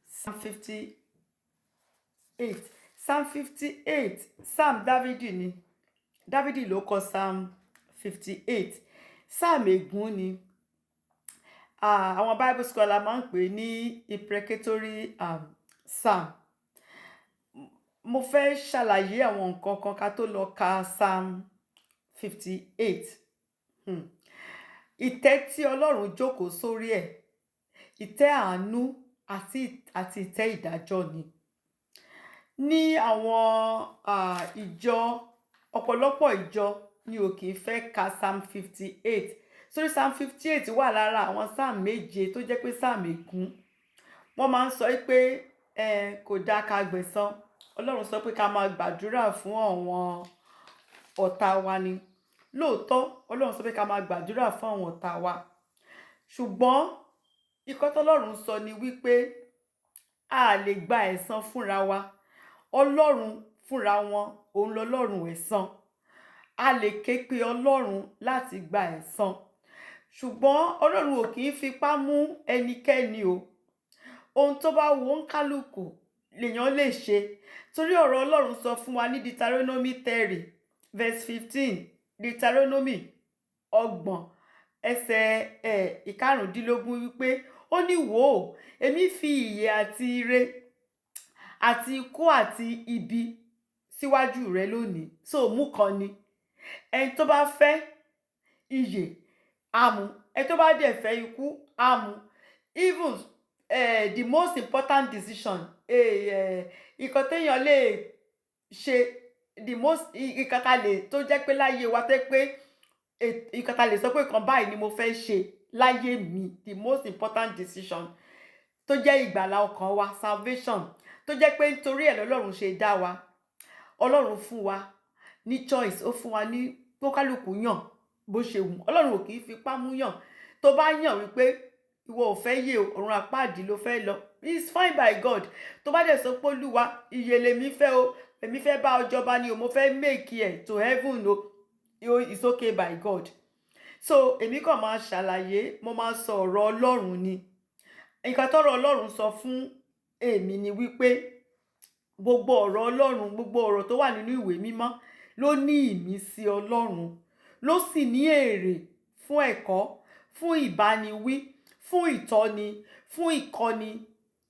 Psalm 58. Psalm 58. Psalm Dávidi ni. Dávidi ló kọ Psalm 58. Psalm ègún ni. Àwọn Bible scholar máa ń pè ní imprecatory psalm. Mo fẹ́ ṣàlàyé àwọn nǹkan kan ká tó lọ ka Psalm 58. Ìtẹ́ tí Ọlọ́run jókòó sórí ẹ̀, ìtẹ́ àánú àti ìtẹ́ ìdájọ́ ni. Ní àwọn ìjọ, ọ̀pọ̀lọpọ̀ ìjọ ni ò kì í fẹ́ ka Psalm 58. Sórí Psalm 58 wà lára àwọn psalm méje tó jẹ́ pé psalm ègún. Wọ́n máa ń sọ pé kò dáa ká gbẹ̀san. Ọlọ́run sọ pé ká máa gbàdúrà fún àwọn ọ̀tá wa ni. Lóòótọ́, Ọlọ́run sọ pé ká máa gbàdúrà fún àwọn ọ̀tá wa. Ṣùgbọ́n ìkọ́ tọ́lọ́run sọ ni wípé a lè gba ẹ̀san fúnra wa. Ọlọ́run fúnra wọn, òun lọ́lọ́run ẹ̀san. A lè ké pe Ọlọ́run láti gba ẹ̀san. Ṣùgbọ́n Ọlọ́run ò kì í fipá mú ẹnikẹ́ni o. Ohun tó bá wù oníkálùkù lèèyàn lè ṣe. Torí ọ̀rọ̀ Ọlọ́run sọ fún wa ní Deuteronomy 30 verse 15. Deuteronomy 30 ẹsẹ̀ 15 wípé ó ní wò ó, èmi fi ìyè àti ire àti ikú àti ibi síwájú rẹ lónìí. So mú kan ni. Ẹni tó bá fẹ́ ìyè á mú, ẹni tó bá dẹ̀ fẹ́ ikú á mú. Even the most important decision nǹkan téèyàn lè ṣe, nǹkan tá lè tó jẹ́ pé láyé wa tẹ́ pé nǹkan tá lè sọ pé nǹkan báyìí ni mo fẹ́ ṣe láyé mi, the most important decision tó jẹ́ ìgbàlà ọkàn wa, salvation, tó jẹ́ pé nítorí ẹ̀ lọ́lọ́run ṣe dá wa. Ọlọ́run fún wa ní choice, ó fún wa ní tó kálùkù yàn bó ṣe wù. Ọlọ́run ò kì í fipá mú yàn. Tó bá yàn wípé ìwọ ò fẹ́ yè ọ̀run àpáàdì ló fẹ́ lọ, it's fine by God. Tó bá dẹ̀ sọ pé Olúwa ìyè lèmi fẹ́ o, èmi fẹ́ bá ọ jọba ni o, mo fẹ́ make it to heaven o, it's okay by God. So èmi kàn máa ṣàlàyé, mo máa sọ ọ̀rọ̀ Ọlọ́run ni. Nǹkan tọ́rọ̀ Ọlọ́run sọ fún èmi ni wípé gbogbo ọ̀rọ̀ Ọlọ́run, gbogbo ọ̀rọ̀ tó wà nínú ìwé mímọ́ ló ní ìmísí Ọlọ́run, ló sì ní èrè fún ẹ̀kọ́, fún ìbániwí, fún ìtọ́ni, fún ìkọ́ni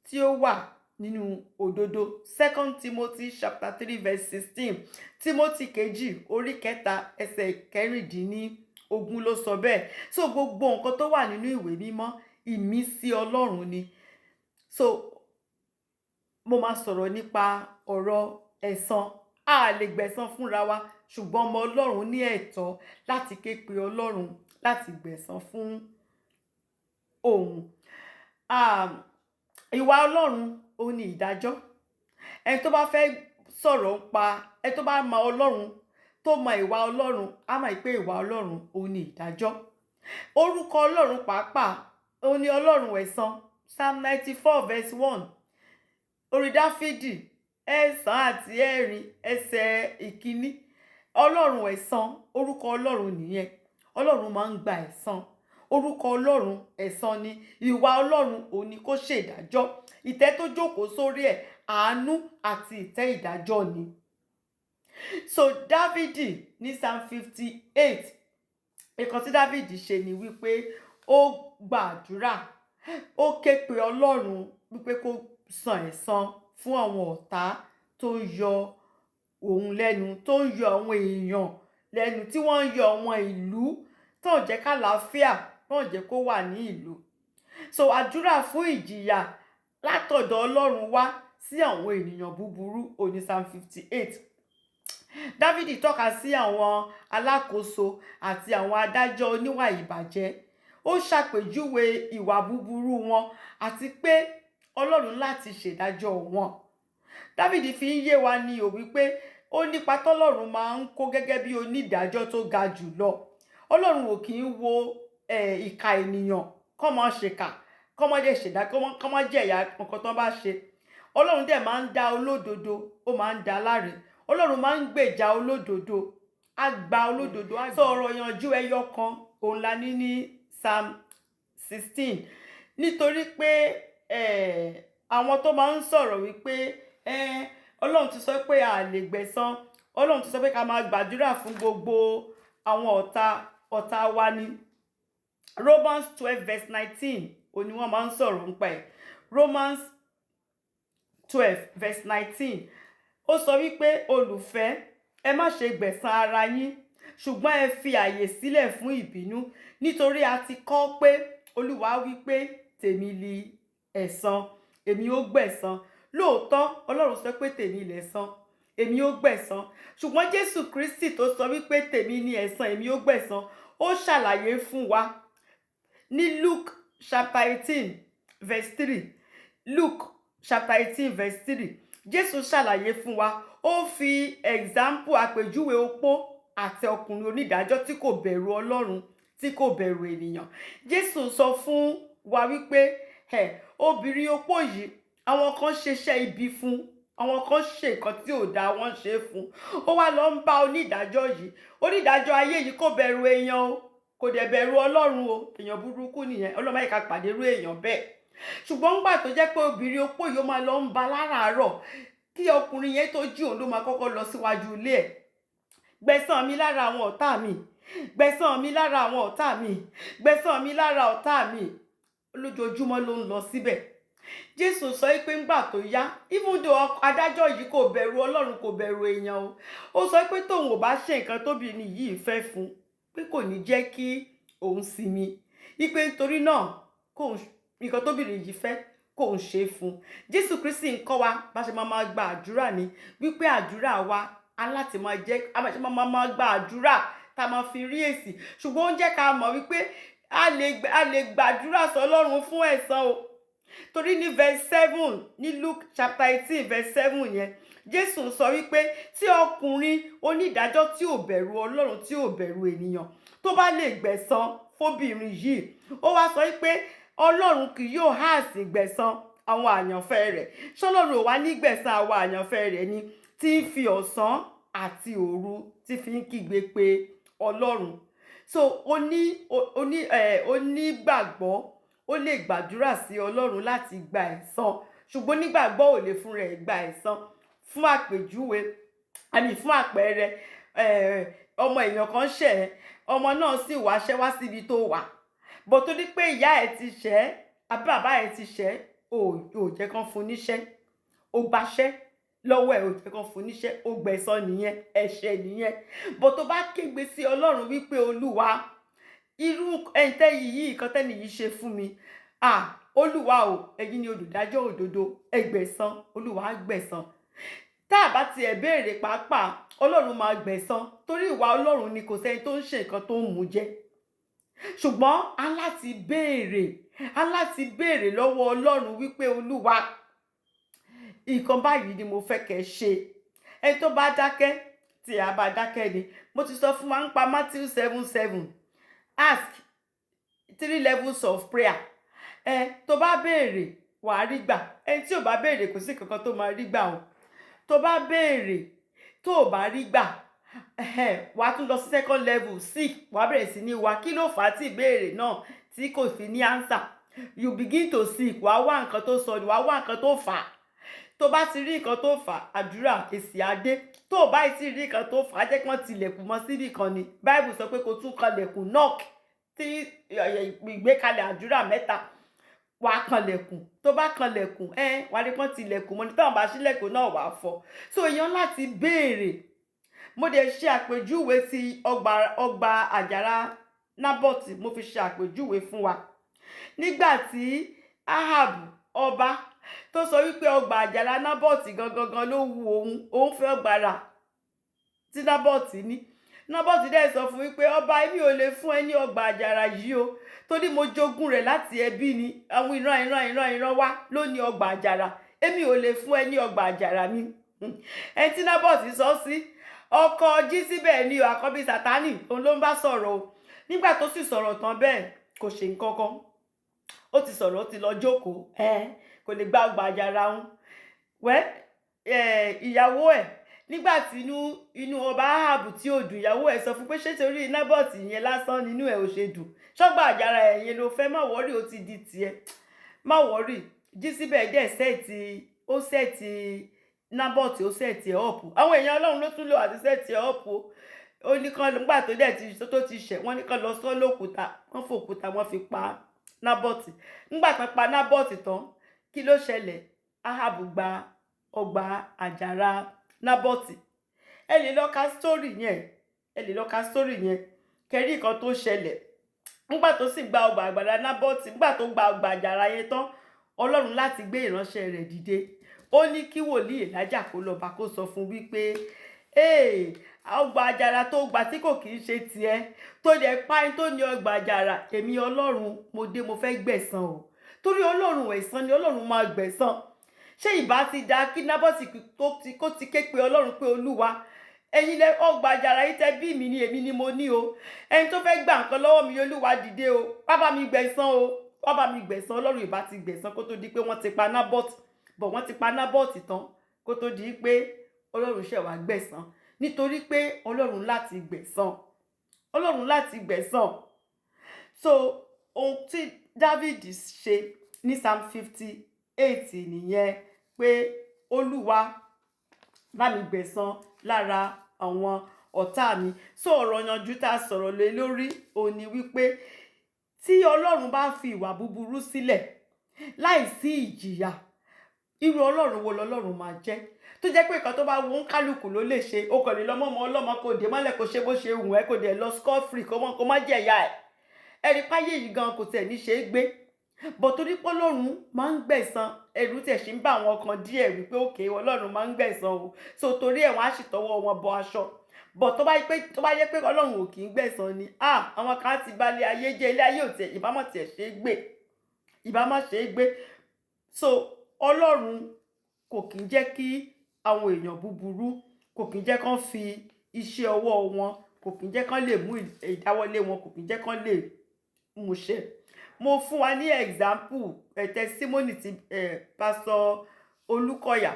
tí ó wà nínú òdodo. 2 Timothy chapter 3 verse 16. Timothy kejì orí 3 ẹsẹ̀ 16 ló sọ bẹ́ẹ̀. So gbogbo nǹkan tó wà nínú ìwé mímọ́ ìmísí Ọlọ́run ni. So mo máa sọ̀rọ̀ nípa ọ̀rọ̀ ẹ̀san. A lè gbẹ̀san fúnra wa, ṣùgbọ́n ọmọ Ọlọ́run ní ẹ̀tọ́ láti ké pe Ọlọ́run láti gbẹ̀san fún òun. Ìwà Ọlọ́run òun ni ìdájọ́. Ẹni tó bá fẹ́ sọ̀rọ̀ pa, ẹni tó bá mọ Ọlọ́run, tó mọ ìwà Ọlọ́run, á mọ̀ pé ìwà Ọlọ́run òun ni ìdájọ́. Orúkọ Ọlọ́run pàápàá òun ni Ọlọ́run ẹ̀san. Psalm 94 verse 1. Orí Dáfídì 9 ẹsẹ̀ 1. Ọlọ́run ẹ̀san, orúkọ Ọlọ́run nìyẹn. Ọlọ́run máa ń gba ẹ̀san. Orúkọ Ọlọ́run ẹ̀san ni. Ìwà Ọlọ́run òun ni kó ṣe ìdájọ́. Ìtẹ́ tó jókòó sórí ẹ̀, àánú àti ìtẹ́ ìdájọ́ ni. So Dávidi ní Psalm 58, nǹkan tí Dávidi ṣe ni wípé ó gbàdúrà, ó ké pe Ọlọ́run wípé kó san ẹ̀san fún àwọn ọ̀tá tó ń yọ òun lẹ́nu, tó ń yọ àwọn èèyàn lẹ́nu, tí wọ́n ń yọ àwọn ìlú, tó ń jẹ́ kálàáfíà, tó ń jẹ́ kó wà ní ìlú. So àdúrà fún ìjìyà látọ̀dọ̀ Ọlọ́run wá sí àwọn ènìyàn búburú òní Psalm 58. Dávidi tọ́ka sí àwọn alákòóso àti àwọn adájọ́ oníwà ìbàjẹ́. Ó ṣàpèjúwe ìwà búburú wọn àti pé Ọlọ́run láti ṣèdájọ́ wọn. Dávidi fi ń yé wa ní wípé ó nípa tọ́lọ́run máa ń kó gẹ́gẹ́ bí onídàájọ́ tó ga jù lọ. Ọlọ́run ò kì í wo ìka ènìyàn kọ́ mọ́ ṣèkà, kọ́ mọ́ dẹ̀ ṣèdá, kọ́ mọ́ jẹ̀yà nǹkan tó bá ṣe. Ọlọ́run dẹ̀ máa ń dá olódodo, ó máa ń dá láre. Ọlọ́run máa ń gbèjà olódodo, á gba olódodo. Sọ ọ̀rọ̀ ìyànjú ẹyọ kan òun la ní Psalm 16. nítorí pé àwọn tó máa ń sọ̀rọ̀ wípé ọlọ́run ti sọ pé a lè gbẹ̀san, ọlọ́run ti sọ pé ká máa gbàdúrà fún gbogbo àwọn ọ̀tá wa ni. Romans 12 verse 19 òní wọ́n máa ń sọ̀rọ̀ nípa ẹ̀. Romans 12 verse 19 ó sọ wípé olùfẹ́, ẹ má ṣe gbẹ̀san ara yín, ṣùgbọ́n ẹ fi àyè sílẹ̀ fún ìbínú, nítorí a ti kọ pé Olúwa wípé tèmi li ẹ̀san, èmi ó gbẹ̀san. Lóòótọ́ Ọlọ́run sọ pé tèmi lẹ̀san, èmi ó gbẹ̀san, ṣùgbọ́n Jésù Kristi tó sọ wípé tèmi ni ẹ̀san, èmi ó gbẹ̀san, ó ṣàlàyé fún wa ní Luke chapter 18 verse 3. Luke chapter 18 verse 3. Jésù ṣàlàyé fún wa, ó fi example àpèjúwe opó àti ọkùnrin onídàájọ́ tí kò bẹ̀rù Ọlọ́run, tí kò bẹ̀rù ènìyàn. Jésù sọ fún wa wípé obìnrin opó yìí, àwọn kan ṣeṣẹ́ ibi fún, àwọn kan ṣe nǹkan tí ò dáa wọ́n ṣe fún, ó wá lọ ń bá onídàájọ́ yìí. Onídàájọ́ ayé yìí kò bẹ̀rù èèyàn o, kò dẹ̀ bẹ̀rù Ọlọ́run o, èèyàn burúkú nìyẹn, Ọlọ́run má jẹ́ ká pàdé irú èèyàn bẹ́ẹ̀. Ṣùgbọ́n nígbà tó jẹ́ pé obìnrin opó yìí ó máa lọ ń ba láràárọ̀, kí ọkùnrin yẹn tó jí òun ló máa kọ́kọ́ lọ síwájú ilé ẹ̀. Gbẹ̀san mi lára àwọn ọ̀tá mi, gbẹ̀san mi lára àwọn ọ̀tá mi, gbẹ̀san mi lára ọ̀tá mi. Lójoojúmọ́ ló ń lọ síbẹ̀. Jésù sọ pé ńgbà tó yá, even though adájọ́ yìí kò bẹ̀rù Ọlọ́run, kò bẹ̀rù èèyàn o, ó sọ pé tóun ò bá ṣe nǹkan tóbìnrin yìí fẹ́ fún, pé kò ní jẹ́ kí òun sinmi, wípé nítorí náà nǹkan tóbìnrin yìí fẹ́ kò ń ṣe fún. Jésù Kristi ń kọ́ wa bá ṣe máa gba àdúrà ni, wípé àdúrà wa aláti máa jẹ́ àmàṣe máa gba àdúrà tá máa fi rí èsì. Ṣùgbọ́n ó ń jẹ́ ká mọ̀ wípé a lè gbàdúrà sọ́lọ́run fún ẹ̀san o. Torí ní verse 7 ní Luke chapter 18 verse 7 yẹn, Jésù sọ wípé tí ọkùnrin onídàájọ́ tí ò bẹ̀rù Ọlọ́run, tí ò bẹ̀rù ènìyàn, tó bá lè gbẹ̀san fóbìnrin yìí, ó wá sọ wípé Ọlọ́run kì yóò há sí gbẹ̀san àwọn àyànfẹ́ rẹ̀. Ṣọlọ́run ò wá ní gbẹ̀san àwọn àyànfẹ́ rẹ̀ ni, tí ń fi ọ̀sán àti òru tí fi ń kígbe pé Ọlọ́run. So onígbàgbọ́ ó lè gbàdúrà sí Ọlọ́run láti gba ẹ̀san, ṣùgbọ́n onígbàgbọ́ ò lè fún rẹ̀ gba ẹ̀san. Fún àpèjúwe, fún àpẹẹrẹ, ọmọ èèyàn kan ṣẹ̀ ẹ́, ọmọ náà sì wáṣẹ́ wá síbi tó wà, bó tó ní pé ìyá ẹ̀ ti ṣẹ̀ ẹ́ àbí bàbá ẹ̀ ti ṣẹ̀ ẹ́, ò jẹ́ kán fún níṣẹ́, ó gbaṣẹ́ lọ́wọ́ ẹ̀, ò jẹ́ kán fún níṣẹ́, ó gbẹ̀san nìyẹn, ẹ̀ṣẹ̀ nìyẹn. Bó tó bá kégbe sí Ọlọ́run wípé Olúwa, irú ẹ̀ńtẹ́ yìí nǹkan tẹ́ni yìí ṣe fún mi, Olúwa o, ẹ̀yin ni olùdájọ́ òdodo, ẹ gbẹ̀san, Olúwa á gbẹ̀san. Tá a bá tiẹ̀ béèrè pàápàá, Ọlọ́run máa gbẹ̀san, torí ìwà Ọlọ́run ni kò sẹ́ni tó ń ṣe nǹkan tó ń mú jẹ. Ṣùgbọ́n a láti béèrè lọ́wọ́ Ọlọ́run wípé Olúwa, nǹkan báyìí ni mo fẹ́ kẹ́ ṣe. Ẹni tó bá dákẹ́, tí a bá dákẹ́ ni. Mo ti sọ fún wa nípa Matthew 7:7. Ask 3 levels of prayer. Tó bá béèrè wàá rí gbà, ẹni tí ò bá béèrè kò sí kankan tó máa rí gbà o. Tó bá béèrè tó ò bá rí gbà, wàá tún lọ sí second level, seek, wàá bẹ̀rẹ̀ sí ní wá kí ló fà á tí ìbéèrè náà tí kò fi ní answer. You begin to seek, wàá wá nǹkan tó sọnù, wàá wá nǹkan tó fà á. Tó bá ti rí nǹkan tó fà á, àdúrà èsì adé. Tó o bá ti rí nǹkan tó fà á, jẹ́ kí wọ́n tilẹ̀kùn mọ́ síbì kan ni. Bible sọ pé kó tún kanlẹ̀kùn, knock, tí ìgbékalẹ̀ àdúrà mẹ́ta, wàá kanlẹ̀kùn. Tó bá kanlẹ̀kùn, wàá rí pọ́n tilẹ̀kùn mọ́ ni, táwọn bá ṣílẹ̀kùn náà wàá fọ́. So èèyàn láti béèrè. Mo dẹ̀ ṣe àpèjúwe ti ọgbà àjàrà Nábọ́tì, mo fi ṣe àpèjúwe fún wa. Nígbà tí Ahab ọba tó sọ wípé ọgbà àjàrà Nábọ́tì gangan ló wu òun fẹ́ ọgbàrà tí Nábọ́tì ní. Nábọ́tì dẹ̀ sọ fún wípé ọba, èmi ò lè fún ẹ ní ọgbà àjàrà yìí o, torí mo jogún rẹ̀ láti ẹbí ni, àwọn ìran wa ló ní ọgbà àjàrà, èmi ò lè fún ẹ ní ọgbà àjàrà mi. Ẹni tí Nábọ́tì sọ sí, ọkọ Jísíbẹ̀ ni àkọ́bí Sátánì, òun ló ń bá sọ̀rọ̀ o. Nígbà tó sì sọ̀rọ̀ tán bẹ́ẹ̀, kò ṣe nǹkan kan. Ó ti sọ̀rọ̀, ó ti lọ jókòó, kò lè gba ọgbà àjàrà òun. Ìyàwó ẹ̀, nígbà tí inú ọba Ahab tí ò dùn, ìyàwó ẹ̀ sọ fún pé ṣé torí Nábọ́tì yẹn lásán nínú ẹ̀ ò ṣe dùn, ṣọ́gbà àjàrà ẹ̀yẹn ló fẹ́, má wọ́rí, ó ti di tiẹ̀. má wọ́rì. Jísíbẹ̀ dẹ̀ sẹ́ẹ̀tì Nábọ́tì, ó sẹ́ẹ̀tì ẹ̀ ọ̀pù. Àwọn èèyàn Ọlọ́run ló tún lò àti sẹ́ẹ̀tì ẹ̀ ọ̀pù. Ó ní kán nígbà tó dẹ̀ ti ṣẹ̀, wọ́n ní kán lọ sọ́ lókùúta, wọ́n fòkúta wọ́n fi pa Nábọ́tì. Nígbà tán pa Nábọ́tì tán, kí ló ṣẹlẹ̀? Áhábù gba ọgbà àjàrà Nábọ́tì. Ẹ lè lọ ka sítórì yẹn, kẹrí nǹkan tó ṣẹlẹ̀. Nígbà tó sì gba ọgbà àgbàrá Nábọ́tì, nígbà tó gba ọgbà àjàrà yẹn tán, Ọlọ́run láti gbé ìránṣẹ́ rẹ̀ dìde. Ó ní kí wòlíì Èlájà kó lọ bá kó sọ fún wípé ọgbà àjàrà tó gbà tí kò kì í ṣe tiẹ̀, tó dẹ̀ pa ẹni tó ní ọgbà àjàrà, èmi Ọlọ́run mo fẹ́ gbẹ̀san o. Torí Ọlọ́run ẹ̀san ni, Ọlọ́run máa gbẹ̀san. Ṣé ìbá ti dá kí Nábọ́tì kó ti ké pe Ọlọ́run pé Olúwa, ẹ̀yin lẹ ọgbà àjàrà yìí tẹ́ bí mi ni, èmi ni mo ní o. Ẹni tó fẹ́ gbà nǹkan lọ́wọ́ mi, Olúwa dìde o, wá bá mi gbẹ̀san o, wá bá mi gbẹ̀san. Ọlọ́run ìbá ti gbẹ̀san kó tó di pé wọ́n ti pa Nábọ́tì. Bọ̀ wọ́n ti pa Nábọ́tì tán kó tó di pé Ọlọ́run ṣẹ̀ wá gbẹ̀san. Nítorí pé Ọlọ́run láti gbẹ̀san. So ohun tí Dáfídì ṣe ní Psalm 58 nìyẹn, pé Olúwa bá mi gbẹ̀san lára àwọn ọ̀tá mi. So ọ̀rọ̀ yanjú tá a sọ̀rọ̀ lé lórí òun ni wípé tí Ọlọ́run bá fi ìwà búburú sílẹ̀ láìsí ìjìyà, irú Ọlọ́run wo lọ́lọ́run máa jẹ́? Tó jẹ́ pé nǹkan tó bá wù ń kálukú ló lè ṣe. O kàn lè lọ mọ́mọ́ ọlọ́mọ kò dé mọ́lẹ̀ kò ṣe bó ṣe wù ẹ́, kò dẹ̀ lọ scot free kó má jẹ̀yà ẹ̀. Ẹ̀rí páyé yìí gan kò tẹ̀ ní ṣe é gbé. Bọ̀ torí pé Ọlọ́run máa ń gbẹ̀san, ẹ̀rù tẹ̀ ṣì ń bá àwọn kan díẹ̀ wípé òkè Ọlọ́run máa ń gbẹ̀san o. So torí ẹ̀ wọ́n á sì tọwọ́ wọn bọ aṣọ. Bọ̀ tó bá yẹ pé Ọlọ́run ò kì í gbẹ̀san ni, àwọn kan ti balẹ̀ ayé jẹ́, ilé ayé ò tẹ̀ ìbámọ̀ tẹ̀ ṣe é gbé. So Ọlọ́run kò kì í jẹ́ kí àwọn èèyàn búburú, kò kì í jẹ́ kán fi iṣẹ́ ọwọ́ wọn, kò kì í jẹ́ kán lè mú ìdáwọ́lé wọn, kò kì í jẹ́ kán lè múṣẹ. Mo fún wa ní example testimony ti Pastor Olúkọ̀yà,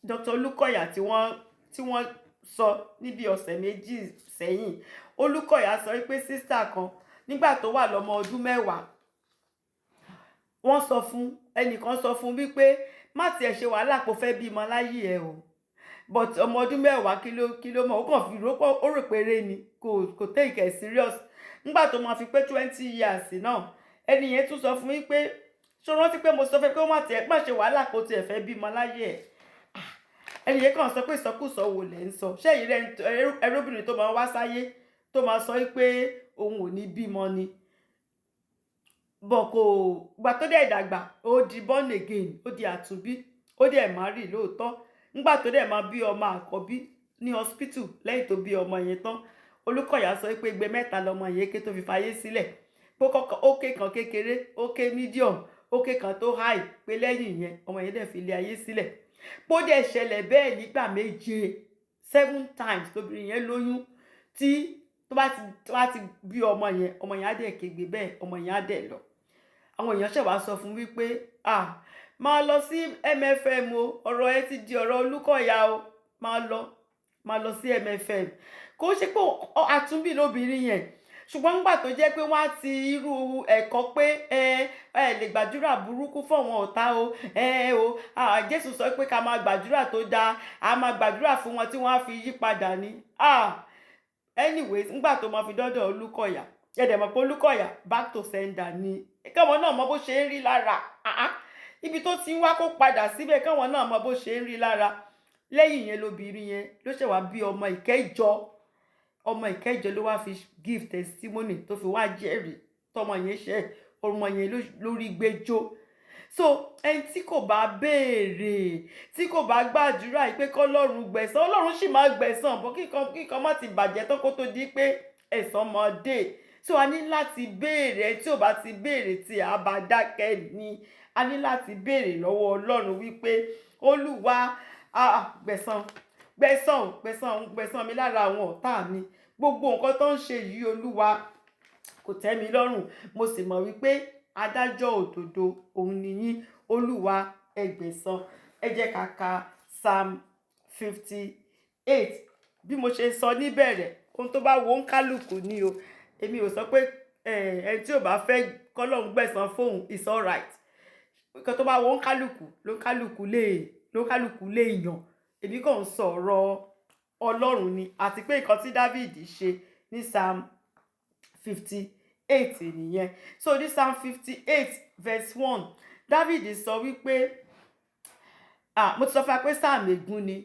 Dr. Olúkọ̀yà tí wọ́n sọ níbi ọ̀sẹ̀ méjì sẹ́yìn. Olúkọ̀yà sọ pé sister kan nígbà tó wà lọ́mọ ọdún 10, wọ́n sọ fún ẹnìkan sọ fún wípé má tiẹ̀ ṣe wàhálà kó fẹ́ bímọ láyé ẹ o. But ọmọ ọdún 10 kí ló mọ̀, ó kàn fi ó rò péré ni, kò take it serious. Nígbà tó máa fi pé 20 years náà, ẹni yẹn tún sọ fún mi pé ṣó rántí pé mo sọ fẹ́ pé má ṣe wàhálà kó tiẹ̀ fẹ́ bímọ láyé ẹ̀. Ẹni yẹn kàn sọ pé ìsọkúsọ wo lẹ̀ ń sọ. Ṣé èyí rẹ̀ ẹrúbìnrin tó máa wá sáyé tó máa sọ pé òun ò ní bímọ ni? Bọ̀ kò gbà tó dẹ̀ dàgbà, ó di born again, ó di àtúnbí, ó dẹ̀ marry lóòótọ́. Nígbà tó dẹ̀ máa bí ọmọ àkọ́bí ní hospital lẹ́yìn tó bí ọmọ yẹn tán, Olúkọ̀yà sọ pé igbe 3 lọmọ yẹn ké tó fi fayé sílẹ̀. Pé ó ké kan kékeré, ó ké medium, ó ké kan tó high, pé lẹ́yìn yẹn ọmọ yẹn dẹ̀ fi ilé ayé sílẹ̀. Bó dẹ̀ ṣẹlẹ̀ bẹ́ẹ̀ nígbà 7 times tóbìnrin yẹn lóyún, tí tó bá ti bí ọmọ yẹn á dẹ̀ kégbe bẹ́ẹ̀, ọmọ yẹn á dẹ̀ lọ. Àwọn èèyàn ṣẹ̀ wá sọ fún wípé máa lọ sí MFM o, ọ̀rọ̀ ẹ ti di ọ̀rọ̀ Olúkọ̀yà o, máa lọ sí MFM. Kò ṣe pé àtúnbí lóbìnrin yẹn, ṣùgbọ́n nígbà tó jẹ́ pé wọ́n á ti irú ẹ̀kọ́ pé ẹ lè gbàdúrà burúkú fún àwọn ọ̀tá o, Jésù sọ pé ká máa gbàdúrà tó dáa, a máa gbàdúrà fún wọn tí wọ́n á fi yí padà ní. Anyways, nígbà tó máa fi dọ́dọ̀ Olúkọ̀yà, ẹ̀dẹ̀ mọ̀ pé Olúkọ̀yà back to sender ni. Káwọn náà mọ bó ṣe ń rí lára. Ibi tó ti ń wá kó padà síbẹ̀, káwọn náà mọ bó ṣe ń rí lára. Lẹ́yìn yẹn lóbìnrin yẹn ló ṣẹ̀ wá bí ọmọ ìkẹjọ ló wá fi give testimony tó fi wá jẹ́rìí tọmọ yẹn ṣe ọmọ yẹn lórí gbẹjọ. So ẹni tí kò bá béèrè, tí kò bá gbàdúrà pé kọ́lọ́run gbẹ̀san, Ọlọ́run sì máa gbẹ̀san, bọ́ kíkan má ti bàjẹ́ tán kó tó di pé ẹ̀san máa dé. So a ní láti béèrè, tí ò bá ti béèrè tí a bá dákẹ́ ni. A ní láti béèrè lọ́wọ́ Ọlọ́run wípé Olúwa gbẹ̀san mi lára àwọn ọ̀tá mi. Gbogbo nǹkan tó ń ṣe yìí Olúwa kò tẹ́ mi lọ́rùn. Mo sì mọ̀ wípé adájọ́ òdodo òun ni yín. Olúwa ẹ gbẹ̀san. Ẹ jẹ́ ká ka Psalm 58. Bí mo ṣe sọ níbẹ̀rẹ̀, ohun tó bá wo ń kálukú ni o. Èmi ò sọ pé ẹni tí ò bá fẹ́ kọ́lọ́run gbẹ̀san fóun is all right. nǹkan tó bá wọ ló kálukú lè yàn. Èmi kàn ń sọ̀rọ̀ Ọlọ́run ni, àti pé nǹkan tí David ṣe ní Psalm 58 nìyẹn. So ní Psalm 58 verse 1, David sọ wípé mo ti sọ fún wa pé Psalm ègún ni,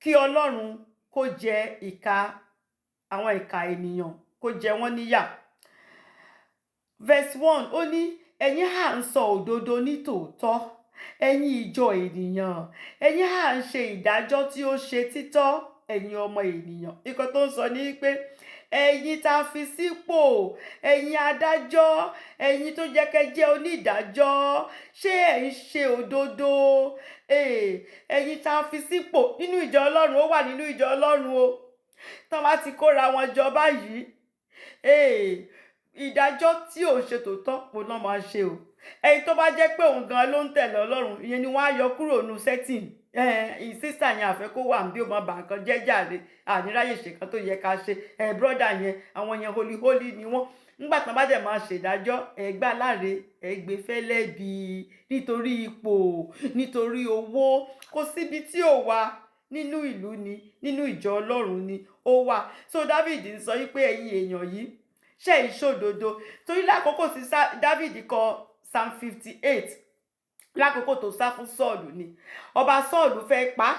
kí Ọlọ́run kó jẹ àwọn ìkà ènìyàn, kó jẹ wọ́n níyà. Verse 1 ó ní ẹ̀yin hà ń sọ òdodo ní tòótọ́, ẹ̀yin ìjọ ènìyàn, ẹ̀yin hà ń ṣe ìdájọ́ tí ó ṣe títọ́, ẹ̀yin ọmọ ènìyàn. Nǹkan tó ń sọ ní pé ẹ̀yin tá a fi sípò, ẹ̀yin adájọ́, ẹ̀yin tó jẹ́ kẹ́ jẹ́ onídàájọ́, ṣé ẹ̀ ń ṣe òdodo? Ẹ̀yin tá a fi sípò nínú ìjọ Ọlọ́run, ó wà nínú ìjọ Ọlọ́run o. Tán bá ti kóra wọn jọ báyìí, ìdájọ́ tí ò ṣe tòótọ́ kò náà máa ṣe o. Ẹni tó bá jẹ́ pé òun gan ló ń tẹ̀lé Ọlọ́run, ìyẹn ni wọ́n á yọ kúrò nínú setting. Sísà yẹn àfẹ́ kó wà bí ó máa bà nǹkan jẹ́ jàre, àníráyè ṣe nǹkan tó yẹ ká ṣe. Brọ́dà yẹn, àwọn yẹn holy ni wọ́n. Nígbà tán bá dẹ̀ máa ṣèdájọ́, ẹ gbà láre, ẹ gbé fẹ́lẹ́bì nítorí ipò, nítorí owó. Kò síbi tí ò wà, nínú ìlú ni, nínú ìjọ Ọlọ́run ni ó wà. So David ń sọ wípé ẹ̀yin èèyàn yìí ṣe ìṣòdodo. Torí lákòókò tí David kọ Psalm 58, lákòókò tó sá fún Sọ́ọ̀lù ni. Ọba Sọ́ọ̀lù fẹ́ pa á.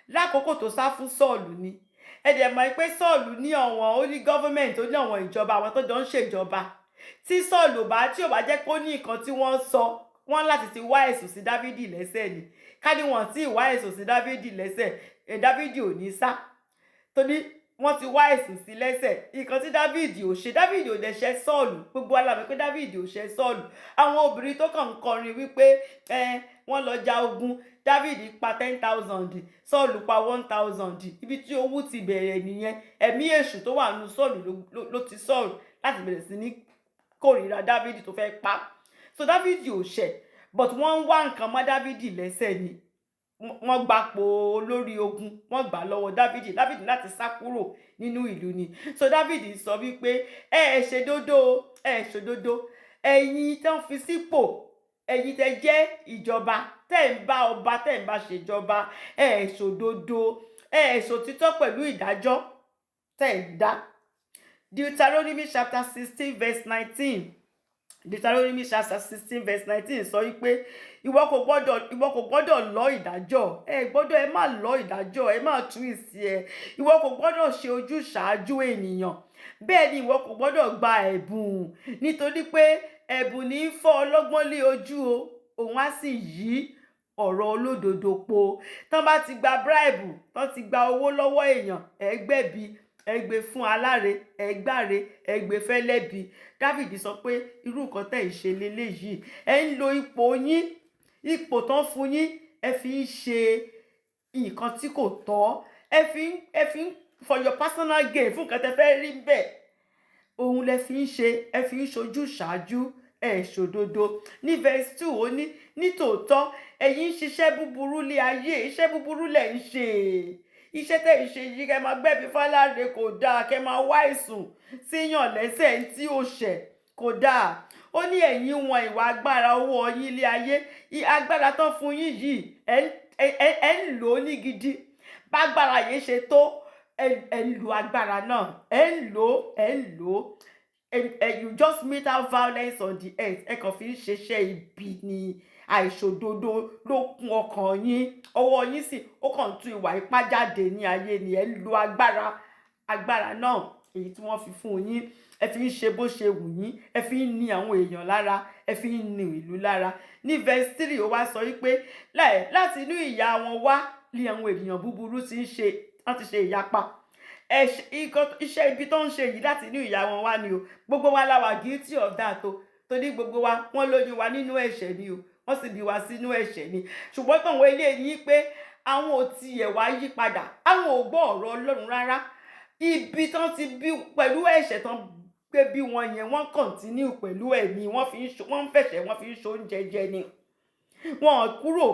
Lákòókò tó sá fún Sọ́ọ̀lù ni. Ẹ dẹ̀ mọ̀ pé Sọ́ọ̀lù ní àwọn, ó ní gọ́fúmẹ̀ntì, ó ní àwọn ìjọba, àwọn tó jọ ń ṣèjọba. Tí Sọ́ọ̀lù tí ò bá jẹ́ pé ó ní nǹkan tí wọ́n sọ, wọ́n láti ti wá ẹ̀sùn sí Dávìdì lẹ́sẹ̀ ni. Ká ní wọ́n tí ì wá ẹ̀sùn sí Dávìdì lẹ́sẹ̀, Dávìdì ò ní sá. Torí wọ́n ti wá ẹ̀sùn sí lẹ́sẹ̀. Nǹkan tí Dávìdì ò ṣe, Dávìdì ò dẹ̀ ṣẹ̀ Sọ́ọ̀lù. Gbogbo wa la mọ̀ pé Dávìdì ò ṣẹ̀ Sọ́ọ̀lù. Àwọn obìnrin tó kàn ń kọrin wípé wọ́n lọ ja ogun, Dávìdì pa 10,000, Sọ́ọ̀lù pa 1,000. Ibi tí owú ti bẹ̀rẹ̀ nìyẹn. Ẹ̀mí èṣù tó wà nínú Sọ́ọ̀lù ló ti sọ̀rọ̀ láti bẹ̀rẹ̀ sí ní kórìíra Dávìdì tó fẹ́ pa. So Dávìdì ò ṣẹ̀, but wọ́n ń wá nǹkan mọ́ Dávìdì lẹ́sẹ̀ ni. Wọ́n gbapò olórí ogun, wọ́n gbà lọ́wọ́ Dávìdì láti sá kúrò nínú ìlú ni. So Dávìdì sọ wípé ẹ ṣe òdodo, ẹ̀yin tán fi sípò, ẹ̀yin tẹ́ jẹ́ ìjọba, tẹ́ ń bá ọba, tẹ́ ń bá ṣèjọba, ẹ ṣe òdodo, ẹ ṣe òtítọ́ pẹ̀lú ìdájọ́ tẹ́ ń dá. Deuteronomy chapter 16 verse 19. Deuteronomy chapter 16 verse 19 sọ wípé ìwọ kò gbọ́dọ̀ lọ ìdájọ́, ẹ má lọ ìdájọ́, ẹ má tú ìsì ẹ. Ìwọ kò gbọ́dọ̀ ṣe ojúṣàájú ènìyàn. Bẹ́ẹ̀ ni ìwọ kò gbọ́dọ̀ gba ẹ̀bùn, nítorí pé ẹ̀bùn ní í fọ́ ọlọ́gbọ́n lé ojú o, òun á sì yí ọ̀rọ̀ olódodo po. Tán bá ti gba bribe, tán ti gba owó lọ́wọ́ èèyàn, ẹ gbẹ̀bí, ẹ gbé fún aláre, ẹ gbáre, ẹ gbé fẹ́lẹ́bì. Dávìdì sọ pé irú nǹkan tẹ́ ì ṣe leléyìí. Ẹ ń lo ipò yín, ipò tán fún yín, ẹ fi ń ṣe nǹkan tí kò tọ́. Ẹ fi ń for your personal gain, fún nǹkan tẹ́ fẹ́ rí bẹ́ẹ̀. Òun lẹ fi ń ṣe, ẹ fi ń ṣojú ṣáájú, ẹ ṣòdodo. Ní verse 2 ó ní nítòótọ́ ẹ̀yin ń ṣiṣẹ́ búburú lé ayé, iṣẹ́ búburú lẹ̀ ń ṣe. Iṣẹ́ tẹ́ ì ṣe yìí, kẹ́ máa gbẹ̀bí fáláre kò dáa, kẹ́ máa wá ẹ̀sùn síyàn lẹ́sẹ̀ tí ó ṣẹ̀ kò dáa. Ó ní ẹ̀yin wọn ìwà agbára owó yín lé ayé. Agbára tán fún yín yìí, ẹ ń lò ó ní gidi. Bágbára yìí ṣe tó, ẹ ń lo agbára náà, ẹ ń lò ó. You just mete out violence on the earth. Ẹ kàn fi ń ṣeṣẹ́ ibi ni. Àìṣòdodo ló kún ọkàn yín, ọwọ́ yín sì ó kàn tú ìwà ipá jáde ní ayé ni. Ẹ ń lo agbára náà èyí tí wọ́n fi fún yín, ẹ fi ń ṣe bó ṣe wù yín, ẹ fi ń ni àwọn èèyàn lára, ẹ fi ń ni ìlú lára. Ní verse 3 ó wá sọ wípé láti inú ìyà wọn wá ni àwọn ènìyàn búburú ti ṣe ìyapa. Iṣẹ́ ibi tó ń ṣe yìí láti inú ìyà wọn wá ni o. Gbogbo wa la wà guilty of that o. Torí gbogbo wa wọ́n lóyún wa nínú ẹ̀ṣẹ̀ ni o, wọ́n sì bí wa sínú ẹ̀ṣẹ̀ ni. Ṣùgbọ́n tàn wọ́n eléyìí pé àwọn ò tiẹ̀ wá yí padà, àwọn ò gbọ́ ọ̀rọ̀ Ọlọ́run rárá. Ibi tán ti bí pẹ̀lú ẹ̀ṣẹ̀ tán gbé bí wọn yẹn, wọ́n continue pẹ̀lú ẹ̀mí, wọ́n ń fẹ̀ṣẹ̀, wọ́n fi ń ṣe oúnjẹ jẹ ni. Wọ́n kúrò.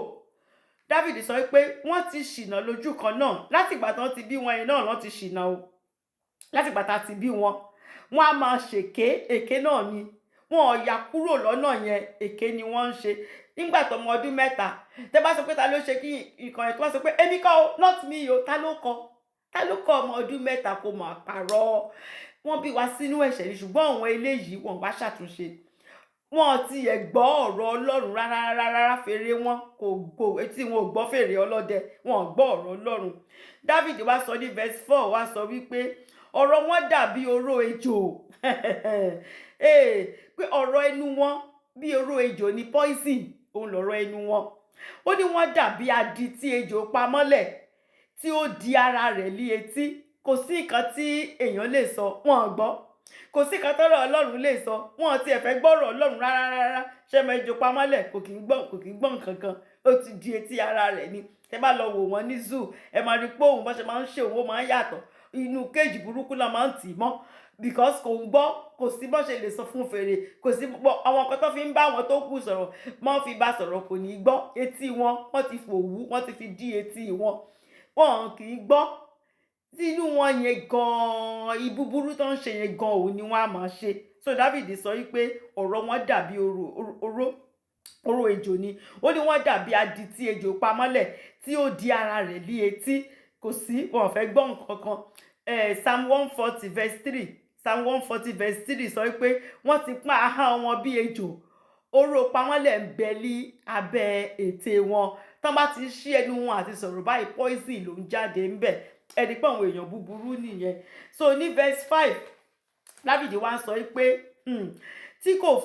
Dávìdì sọ pé wọ́n ti ṣìnà lójú kan náà. Láti ìgbà tán ti bí wọn yẹn náà wọ́n ti ṣìnà o. Láti ìgbà tá ti bí wọn, wọ́n á máa ṣèké, èké náà ni. wọn ò yà kúrò lọ́nà yẹn, èké ni wọ́n ń ṣe. Nígbà tó ọmọ ọdún mẹ́ta tẹ́ bá sọ pé ta ló ṣe kí nǹkan yẹn, tó bá sọ pé èmi kọ́ o, not me o, ta ló kọ́ ọmọ ọdún mẹ́ta kó máa parọ́? Wọ́n bí wa sínú ẹ̀ṣẹ̀ ni, ṣùgbọ́n àwọn eléyìí wọ́n wá ṣàtúnṣe. Wọn ti ẹ̀ gbọ́ ọ̀rọ̀ Ọlọ́run rárá, fèrè wọn kò gbò, etí wọn ò gbọ́ fèrè ọlọ́dẹ, wọn ò gbọ́ ọ̀rọ̀ Ọlọ́run. David wá sọ ní verse 4, wá sọ wípé ọ̀rọ̀ wọn dàbí oró ejò. Pé ọ̀rọ̀ ẹnu wọn bí oró ejò ni, poison òun lọ̀rọ̀ ẹnu wọn. Ó ní wọ́n dàbí adi tí ejò pa mọ́lẹ̀ tí ó di ara rẹ̀ lí etí. Kò sí nǹkan tí èèyàn lè sọ, wọn ò gbọ́. Kò sí nǹkan tọ́rọ̀ Ọlọ́run lè sọ, wọn ti ẹ̀ fẹ́ gbọ́rọ̀ Ọlọ́run rárá. Ṣé mọ ejò pa mọ́lẹ̀ kò kì í gbọ́ nǹkan kan, ó ti di etí ara rẹ̀ ni. Tẹ́ bá lọ wò wọ́n ní zoo, ẹ máa rí pé òun bó ṣe máa ń ṣe òun, ó máa ń yàtọ̀. Inú kéèjì burúkú náà máa ń tì í mọ́, because kò ń gbọ́, kò sí bó ṣe lè sọ fún fèrè, kò sí àwọn nǹkan tó fi ń bá àwọn tó kù sọ̀rọ̀, mọ́ fi bá sọ̀rọ̀ kò ní gbọ́. Etí wọn, wọ́n ti fòwú, wọ́n ti fi dí etí wọn, wọn kì í gbọ́. Tínú wọn yẹn gan-an, ibúburú tó ń ṣe yẹn gan-an òun ni wọ́n á máa ṣe. So David sọ wípé ọ̀rọ̀ wọn dàbí oró ejò ni. Ó ní wọ́n dàbí adi tí ejò pa mọ́lẹ̀ tí ó di ara rẹ̀ lí etí. Kò sí, wọn ò fẹ́ gbọ́ nǹkan kan. Psalm 140 verse 3, Psalm 140 verse 3 sọ wípé wọ́n ti pa ahọ́n wọn bí ejò, oró pamọ́lẹ̀ ń bẹ ní abẹ́ ètè wọn. Tán bá ti ṣí ẹnu wọn àti sọ̀rọ̀ báyìí, poison ló ń jáde ńbẹ̀. Ẹni pé àwọn èèyàn búburú nìyẹn. So ní verse 5, David wá sọ wípé tí kò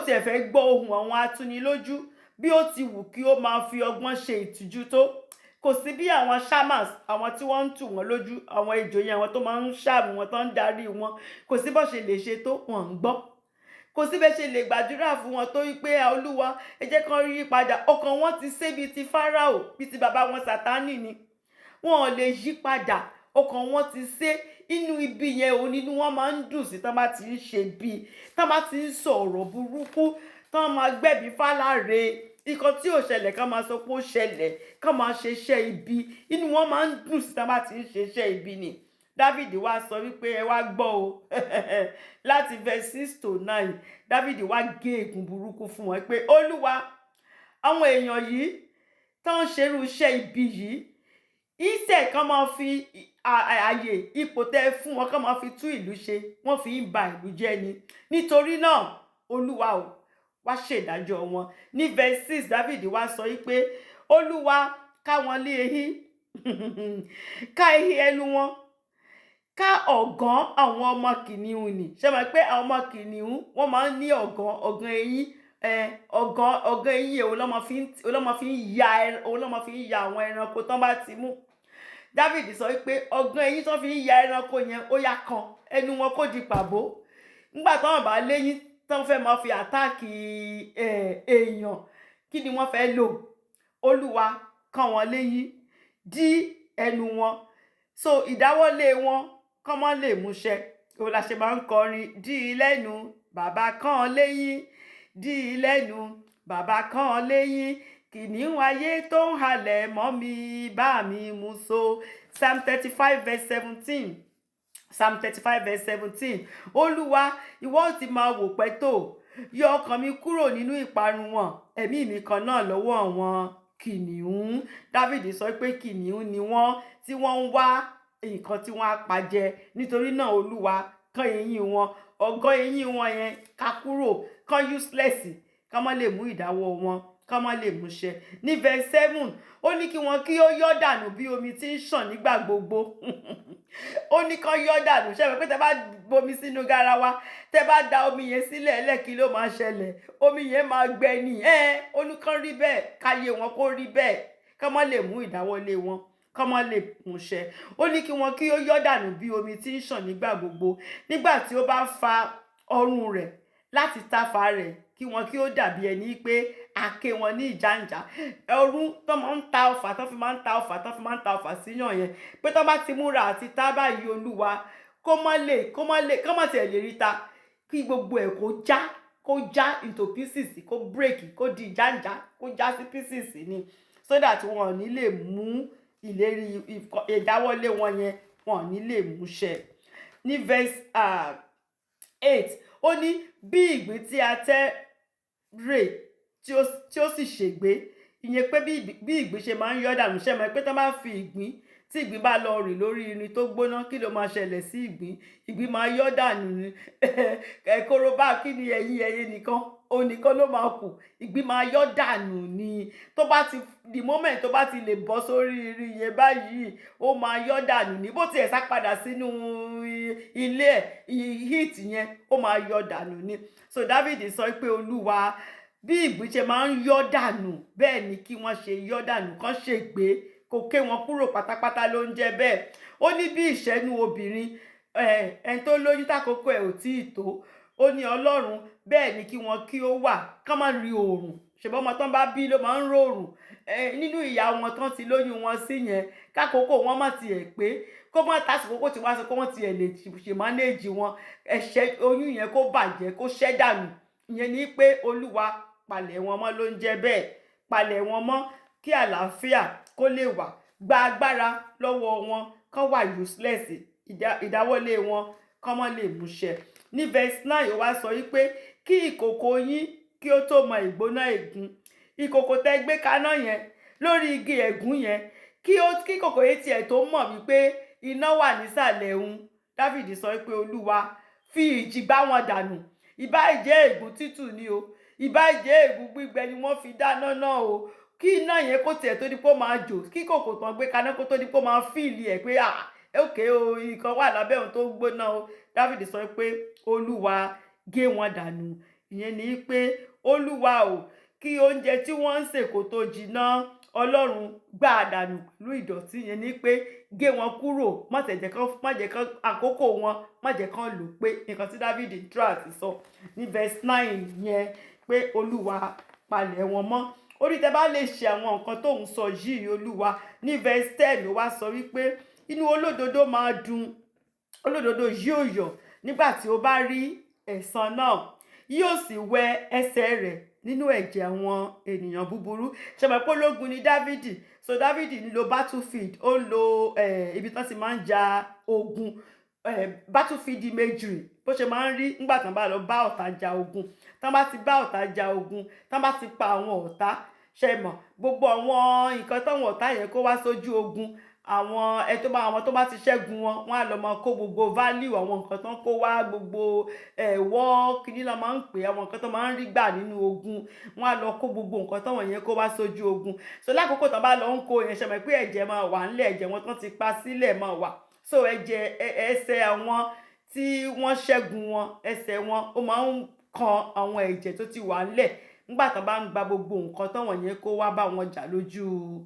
tiẹ̀ fẹ́ gbọ́ ohùn àwọn atúnilójú, bí ó ti wù kí ó máa fi ọgbọ́n ṣe ìtìjú tó. Kò sí bí àwọn shamans, àwọn tí wọ́n ń tù wọ́n lójú, àwọn ìjòyè, àwọn tó máa ń ṣàmù wọn, tó ń darí wọn, kò sí bó ṣe lè ṣe tó, wọn ń gbọ́. Kò sí bẹ́ẹ̀ ṣe lè gbàdúrà fún wọn tó wípé Olúwa ẹ jẹ́ kán yí padà. Ọkàn wọn ti sé bíi ti Fáráò, bíi ti bàbá wọn Sátánì ni. Wọn ò lè yí padà, ọkàn wọn ti sé. Inú ibi yẹn òun nínú wọn máa ń dùn sí, tán bá ti ń ṣe bí, tán bá ti ń sọ ọ̀rọ̀ burúkú, tán máa gbẹ̀bí fáláre. Nǹkan tí ò ṣẹlẹ̀ kán máa sọ pé ó ṣẹlẹ̀, kán máa ṣe iṣẹ́ ibi. Inú wọn máa ń dùn sí tán bá ti ń ṣe iṣẹ́ ibi ni. David wá sọ wípé ẹ wá gbọ́ o. Láti verse 6 to 9, David wá gé ègún burúkú fún wọn pé Olúwa, àwọn èèyàn yìí tán ń ṣerú iṣẹ́ ibi yìí, ìṣe kan máa fi ààyè ipò tẹ́ fún wọn, kan máa fi tú ìlú ṣe, wọ́n fi ń ba ìlú jẹ́ ni. Nítorí náà Olúwa o, wá ṣèdájọ́ wọn. Ní verse 6, David wá sọ wípé Olúwa, ká wọn lé ehín, ká ehín ẹnu wọn, ká ọ̀gán àwọn ọmọ kìnìún ni. Ṣé mọ̀ pé àwọn ọmọ kìnìún wọ́n máa ń ní ọ̀gán eyín, ọ̀gán eyín òun ló máa fi ń ya àwọn ẹranko tán bá ti mú. David sọ wípé ọ̀gán eyín tán fi ń ya ẹranko yẹn, ó yá kan ẹnu wọn kó di pàbó. Nígbà táwọn bá léyín tán fẹ́ máa fi àtáàkì èèyàn, kí ni wọ́n fẹ́ lò? Olúwa, kán wọn léyín, dí ẹnu wọn, so ìdáwọ́lé wọn kán má lè múṣẹ. Òun la ṣe máa ń kọrin, dí i lẹ́nu bàbá kán léyín, dí i lẹ́nu bàbá kán léyín, kìnìún ayé tó ń halẹ̀ mọ́ mi bá mi mú so. Psalm 35 verse 17. Psalm 35 verse 17. Olúwa, ìwọ ti máa wò pẹ́ tó, yọ ọkàn mi kúrò nínú ìparun wọn, ẹ̀mí mi kan náà lọ́wọ́ àwọn kìnìún. David sọ pé kìnìún ni wọ́n, tí wọ́n ń wá nǹkan tí wọ́n á pa jẹ. Nítorí náà Olúwa, kán eyín wọn, ọ̀gán eyín wọn yẹn ká kúrò, kán useless, kán má lè mú ìdáwọ́ wọn, kán má lè múṣẹ. Ní verse 7, ó ní kí wọn kí ó yọ́ dànù bí omi tí ń ṣàn nígbà gbogbo. Ó ní kán yọ́ dànù. Ṣé pé tẹ́ bá bomi sínú garawa, tẹ́ bá da omi yẹn sílẹ̀ lẹ́kì ló máa ṣẹlẹ̀, omi yẹn máa gbẹ ni. Ó ní kán rí bẹ́ẹ̀, káyé wọn kó rí bẹ́ẹ̀, kán má lè mú ìdáwọ́lé wọn, kán má lè múṣẹ. Ó ní kí wọn kí ó yọ́ dànù bí omi tí ń ṣàn nígbà gbogbo. Nígbà tí ó bá fa ọrùn rẹ̀ láti táfa rẹ̀, kí wọn kí ó dàbí ẹni pé àké wọn ní ìjàǹjà. Ọrùn tó máa ń ta ọfà, tó fi máa ń ta ọfà síyàn yẹn, pé tó bá ti múra àti tá báyìí Olúwa, kó má tiẹ̀ lè rí ta, kí gbogbo ẹ̀ kó já into pieces, kó break, kó di ìjàǹjà, kó já sí pieces ni, so that wọn ò ní lè mú ìlérí ìdáwọ́lé wọn yẹn, wọn ò ní lè múṣẹ. Ní verse 8, ó ní bí ìgbín tí a tẹ́ rè tí ó sì ṣègbé, ìyẹn pé bí ìgbín ṣe máa ń yọ́ dànù. Ṣé mọ̀ pé tán bá fi ìgbín, tí ìgbín bá lọ rìn lórí irin tó gbóná, kí ló máa ṣẹlẹ̀ sí ìgbín? Ìgbín máa yọ́ dànù ni. Korobá kí ni ẹyin nìkan, òun nìkan ló máa kù. Ìgbín máa yọ́ dànù ni. Tó bá ti the moment tó bá ti lè bọ́ sórí irin yẹn báyìí, ó máa yọ́ dànù ni. Bó tiẹ̀ sá padà sínú ilé ẹ̀, heat yẹn, ó máa yọ́ dànù ni. So Dáfídì sọ pé Olúwa, bí ìgbín ṣe máa ń yọ́ dànù, bẹ́ẹ̀ ni kí wọ́n ṣe yọ́ dànù, kán ṣègbé, kó ké wọn kúrò pátápátá ló ń jẹ́ bẹ́ẹ̀. Ó ní bí ìṣẹ́nu obìnrin, ẹni tó lóyún tákòókò ẹ̀ ò tíì tó, ó ní Ọlọ́run bẹ́ẹ̀ ni kí wọn kí ó wà, ká má rí oòrùn. Ṣèbí ọmọ tán bá bí ló máa ń ròòrùn. Nínú ìyá wọn tán ti lóyún wọn sí yẹn, kákòókò wọn má tiẹ̀ pé, kó má tásìkò kó ti wá sọ pé wọ́n tiẹ̀ lè ṣe manage wọn, oyún yẹn kó bàjẹ́, kó ṣẹ́ dànù. Ìyẹn ni pé Olúwa palẹ̀ wọn mọ́ ló ń jẹ́ bẹ́ẹ̀. Palẹ̀ wọn mọ́ kí àlàáfíà kó lè wà. Gba agbára lọ́wọ́ wọn, kán wà useless, ìdáwọ́lé wọn kán má lè múṣẹ. Ní verse 9 ó wá sọ wípé kí ìkòkò yín kí ó tó mọ ìgbóná ègún. Ìkòkò tẹ́ gbé kaná yẹn lórí igi ẹ̀gún yẹn, kí ìkòkò yẹn tiẹ̀ tó mọ̀ wípé iná wà nísàlẹ̀ òun. Dáfídì sọ wípé Olúwa fi ìjì gbá wọn dànù. Ìbá jẹ́ ègún tútù ni o, ìbá jẹ́ ègún gbígbẹ ni wọ́n fi dáná náà o, kí iná yẹn kó tiẹ̀ tó di pé ó máa jò, kí ìkòkò tán gbé kaná kó tó di pé ó máa fìlì ẹ̀ pé okay o, nǹkan wà lábẹ́ òun tó gbóná o. Dáfídì sọ pé Olúwa gé wọn dànù. Ìyẹn ni pé Olúwa o, kí oúnjẹ tí wọ́n ń sè kó tó jiná, Ọlọ́run gbà dànù pẹ̀lú ìdọ̀tí. Ìyẹn ni pé gé wọn kúrò, má jẹ́ kán àkókò wọn, má jẹ́ kán lò pé. Nǹkan tí Dáfídì ń try àti sọ ní verse 9 yẹn, pé Olúwa palẹ̀ wọn mọ́. Ó ní tẹ́ bá lè ṣe àwọn nǹkan tó ń sọ yìí Olúwa. Ní verse 10 ló wá sọ wípé inú olódodo máa dùn, olódodo yóò yọ̀ nígbà tí ó bá rí ẹ̀san náà, yóò sì wẹ ẹsẹ̀ rẹ̀ nínú ẹ̀jẹ̀ àwọn ènìyàn búburú. Ṣé mọ̀ pé ológun ni Dáfídì? So Dáfídì ń lo battlefield, ó ń lo ibi tán ti máa ń ja ogun, battlefield imagery, bó ṣe máa ń rí nígbà tán bá lọ bá ọ̀tá ja ogun. Tán bá ti bá ọ̀tá ja ogun, tán bá ti pa àwọn ọ̀tá, ṣé mọ̀ gbogbo àwọn nǹkan táwọn ọ̀tá yẹn kó wá sójú ogun, àwọn tó bá ti ṣẹ́gun wọn, wọ́n á lọ máa kó gbogbo value àwọn nǹkan tán kó wá, gbogbo war kíní la máa ń pè, àwọn nǹkan tó máa ń rí gbà nínú ogun, wọ́n á lọ kó gbogbo nǹkan táwọn yẹn kó wá sójú ogun. So lákòókò tán bá lọ ń kó yẹn, ṣé mọ̀ pé ẹ̀jẹ̀ máa wà ńlẹ̀, ẹ̀jẹ̀ wọn tán ti pa sílẹ̀ máa wà. So ẹsẹ̀ àwọn tí wọ́n ṣẹ́gun wọn, ẹsẹ̀ wọn ó máa ń kan àwọn ẹ̀jẹ̀ tó ti wà ńlẹ̀ nígbà tán bá ń gba gbogbo nǹkan táwọn yẹn kó wá bá wọn jà lójú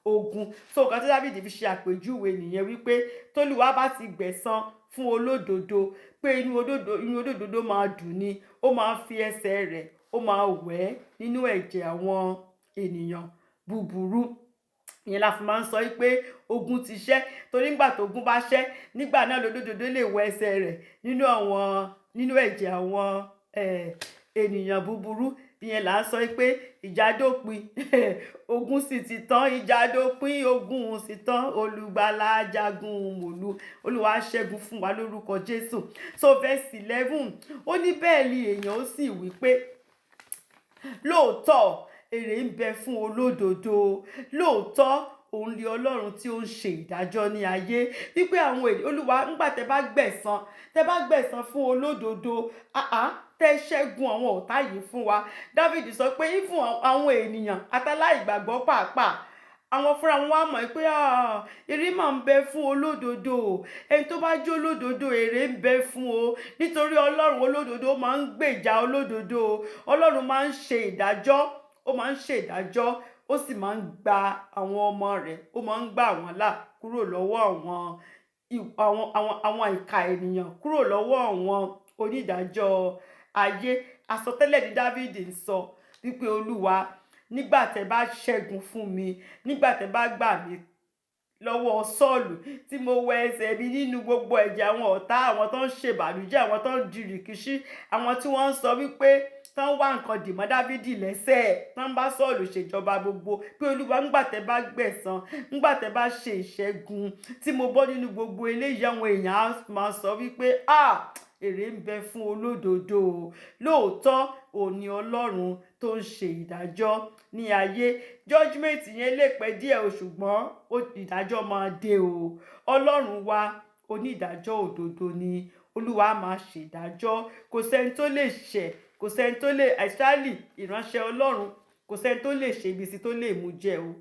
ogun. So nǹkan tí Dáfídì fi ṣe àpèjúwe nìyẹn, wípé t'Olúwa bá ti gbẹ̀san fún olódodo, pé inú olódodo máa dùn ni, ó máa fi ẹsẹ̀ rẹ̀, ó máa wẹ̀ nínú ẹ̀jẹ̀ àwọn ènìyàn búburú. Ìyẹn la fi máa ń sọ wípé ogun ti ṣẹ́, torí nígbà tó ogun bá ṣẹ́, nígbà náà lolódodo lè wẹ ẹsẹ̀ rẹ̀ nínú ẹ̀jẹ̀ àwọn ènìyàn búburú. Ìyẹn là ń sọ pé ìjà dópin, ogun sì ti tán, ìjà dópin, ogun sì tán, olùgbàlà jagun mòlú, Olúwa ṣẹ́gun fún wa lórúkọ Jésù. So verse 11, ó ní bẹ́ẹ̀ ni èèyàn ó sì wí pé lóòótọ́ èrè ń bẹ fún olódodo, lóòótọ́ òun ni Ọlọ́run tí ó ń ṣe ìdájọ́ ní ayé. Wípé àwọn Olúwa nígbà tẹ́ bá gbẹ̀san fún olódodo, tẹ́ ṣẹ́gun àwọn ọ̀tá yìí fún wa. Dáfídì sọ pé fún àwọn ènìyàn àtàláìgbàgbọ́ pàápàá, àwọn fúnra wọn wá mọ̀ pé èrè máa ń bẹ fún olódodo. Ẹni tó bá jẹ́ olódodo, èrè ń bẹ fún o, nítorí Ọlọ́run olódodo máa ń gbèjà olódodo. Ọlọ́run máa ń ṣe ìdájọ́, ó máa ń ṣe ìdájọ́, ó sì máa ń gba àwọn ọmọ rẹ̀, ó máa ń gbà wọ́n là kúrò lọ́wọ́ àwọn ìkà ènìyàn, kúrò lọ́wọ́ àwọn onídàájọ́ ayé. Àsọtẹ́lẹ̀ ni Dáfídì ń sọ wípé Olúwa, nígbà tẹ́ bá ṣẹ́gun fún mi, nígbà tẹ́ bá gbà mí lọ́wọ́ Sọ́ọ̀lù, tí mo wẹ ẹsẹ̀ mi nínú gbogbo ẹ̀jẹ̀ àwọn ọ̀tá, àwọn tó ń ṣèbànújẹ́, àwọn tó ń di rìkíṣí, àwọn tí wọ́n ń sọ wípé tán wá nǹkan dì mọ́ Dáfídì lẹ́sẹ̀, tán bá Sọ́ọ̀lù ṣèjọba gbogbo, pé Olúwa nígbà tẹ́ bá gbẹ̀san, nígbà tẹ́ bá ṣe ìṣẹ́gun, tí mo bọ́ nínú gbogbo eléyìí, àwọn èèyàn á máa sọ wípé èrè ń bẹ fún olódodo o. Lóòótọ́ òní Ọlọ́run tó ń ṣe ìdájọ́ ní ayé. Judgment yẹn lè pẹ́ díẹ̀ o, ṣùgbọ́n ìdájọ́ máa dé o. Ọlọ́run wa onídàájọ́ òdodo ni. Olúwa máa ṣe ìdájọ́. Kò sẹ́ni tó lè ṣẹ̀, kò sẹ́ni tó lè actually ìránṣẹ́ Ọlọ́run, kò sẹ́ni tó lè ṣe ibi sí tó lè mú jẹ o.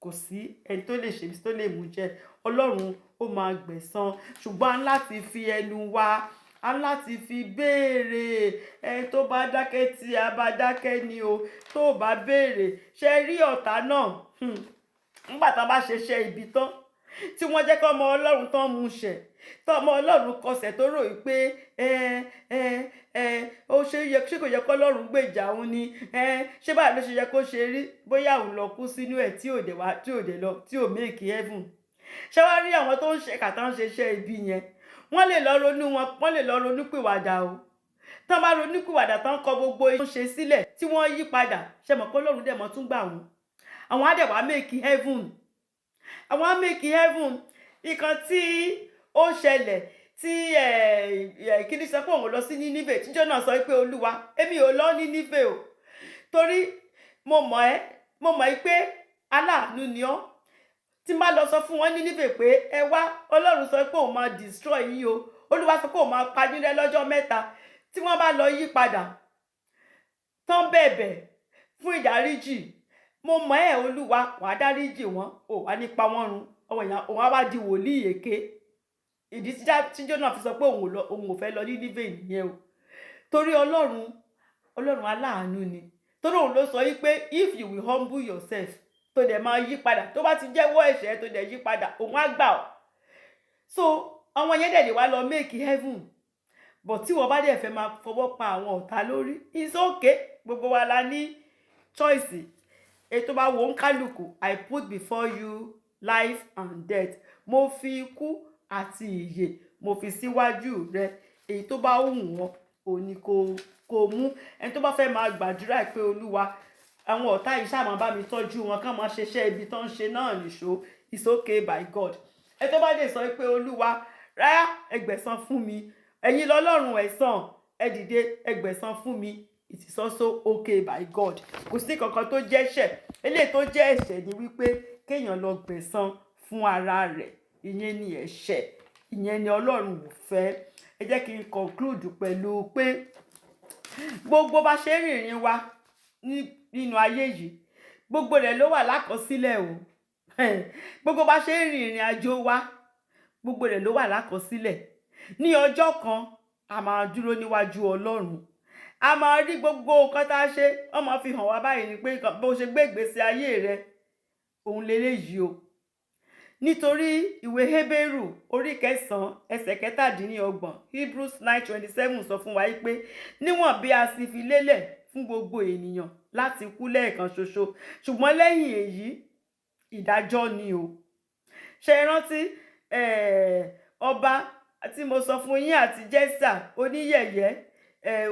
Kò sí ẹni tó lè ṣe ibi tó lè mú jẹ. Ọlọ́run ó máa gbẹ̀san, ṣùgbọ́n a ní láti fi ẹnu wa, a ní láti fi béèrè. Ẹni tó bá dákẹ́ tí a bá dákẹ́ ni o. Tó bá béèrè, ṣe rí ọ̀tá náà. Nígbà tá bá ṣe iṣẹ́ ibi tán, tí wọ́n jẹ́ kí ọmọ Ọlọ́run tán mú ṣẹ̀, tó ọmọ Ọlọ́run kọsẹ̀ tó rò wípé ó ṣe kò yẹ kó Ọlọ́run gbèjà òun ni, ṣé báyìí ló ṣe yẹ kó ṣe rí, bóyá òun lọ kú sínú ẹ̀ tí ò dé lọ, tí ò make heaven. Ṣé wá rí àwọn tó ń ṣe kàtà ń ṣe iṣẹ́ ibi yẹn, wọ́n lè lọ ronú pìwàdà o. Tán bá ronú pìwàdà tán kọ gbogbo iṣẹ́ tó ń ṣe sílẹ̀ tí wọ́n yí padà, ṣe mọ̀ pé Ọlọ́run dẹ̀ mọ́ tún gbà wọ́n. Àwọn á dẹ̀ wá make heaven. Àwọn á make heaven. Ìkan tí ó ṣẹlẹ̀ tí kíní sọ pé òun lọ sí Nínífè, tí Jónà sọ pé Olúwa èmi ò lọ Nínífè o, torí mo mọ̀ pé aláàánú ni ọ́. Tí n bá lọ sọ fún wọn Nínífè pé ẹ wá, Ọlọ́run sọ pé òun máa destroy yín o, Olúwa sọ pé òun máa pa yín rẹ́ lọ́jọ́ 3, tí wọ́n bá lọ yí padà tán bẹ̀bẹ̀ fún ìdáríjì, mo mọ̀ Olúwa wàá dáríjì wọn, ò wá nípa wọn run. Ọmọ èèyàn òun á wá di wòlíì èké. Ìdí tí Jónà fi sọ pé òun ò fẹ́ lọ Nínífè nìyẹn o. Torí Ọlọ́run aláàánú ni. Torí òun ló sọ pé if you will humble yourself, tó dẹ̀ máa yí padà, tó bá ti jẹ́wọ́ ẹ̀ṣẹ̀ tó dẹ̀ yí padà, òun á gbà ọ́. So àwọn yẹn dẹ̀ lè wá lọ make heaven, but tí wọ́n bá dẹ̀ fẹ́ máa fọwọ́ pa àwọn ọ̀tá lórí, it's okay. Gbogbo wa la ní choice. Ètò bá wo ń kálukú, I put before you life and death. Mo fi ikú àti ìyè mo fi síwájú rẹ. Èyí tó bá wù wọ́n òní kò mú. Ẹni tó bá fẹ́ máa gbàdúrà pé Olúwa àwọn ọ̀tá yìí ṣáà máa bá mi tọ́jú wọn, kán máa ṣiṣẹ́ ibi tó ń ṣe náà nìṣó, it's okay by God. Ẹni tó bá dé sọ pé Olúwa rárá ẹgbẹ̀san fún mi, ẹ̀yin lọ́lọ́run ẹ̀san, ẹ dìde ẹgbẹ̀san fún mi, it is also okay by God. Kò sí kankan tó jẹ́ ẹ̀ṣẹ̀. Eléyìí tó jẹ́ ẹ̀ṣẹ̀ ni wípé kéèyàn lọ gbẹ̀san fún ara rẹ̀. Ìyẹn ni ẹ̀ṣẹ̀. Ìyẹn ni Ọlọ́run ò fẹ́. Ẹ jẹ́ kí n conclude pẹ̀lú pé gbogbo bá ṣe rìnrìn wa nínú ayé yìí, gbogbo rẹ̀ ló wà lákọsílẹ̀ o. Gbogbo bá ṣe rìnrìn àjò wa, gbogbo rẹ̀ ló wà lákọsílẹ̀. Ní ọjọ́ kan a máa dúró níwájú Ọlọ́run. A máa rí gbogbo nǹkan tá a ṣe, wọ́n máa fi hàn wá báyìí ni pé bó ṣe gbé ìgbésí ayé rẹ, òun leléyìí o. Nítorí ìwé Hébérù orí 9 ẹsẹ̀ 17, Hebrews 9:27 sọ fún wa pé níwọ̀n bí a sì fi lélẹ̀ fún gbogbo ènìyàn láti kú lẹ́ẹ̀kan ṣoṣo, ṣùgbọ́n lẹ́yìn èyí ìdájọ́ ni o. Ṣé ẹ rántí ọba tí mo sọ fún yín àti Jésà oníyẹ̀yẹ́,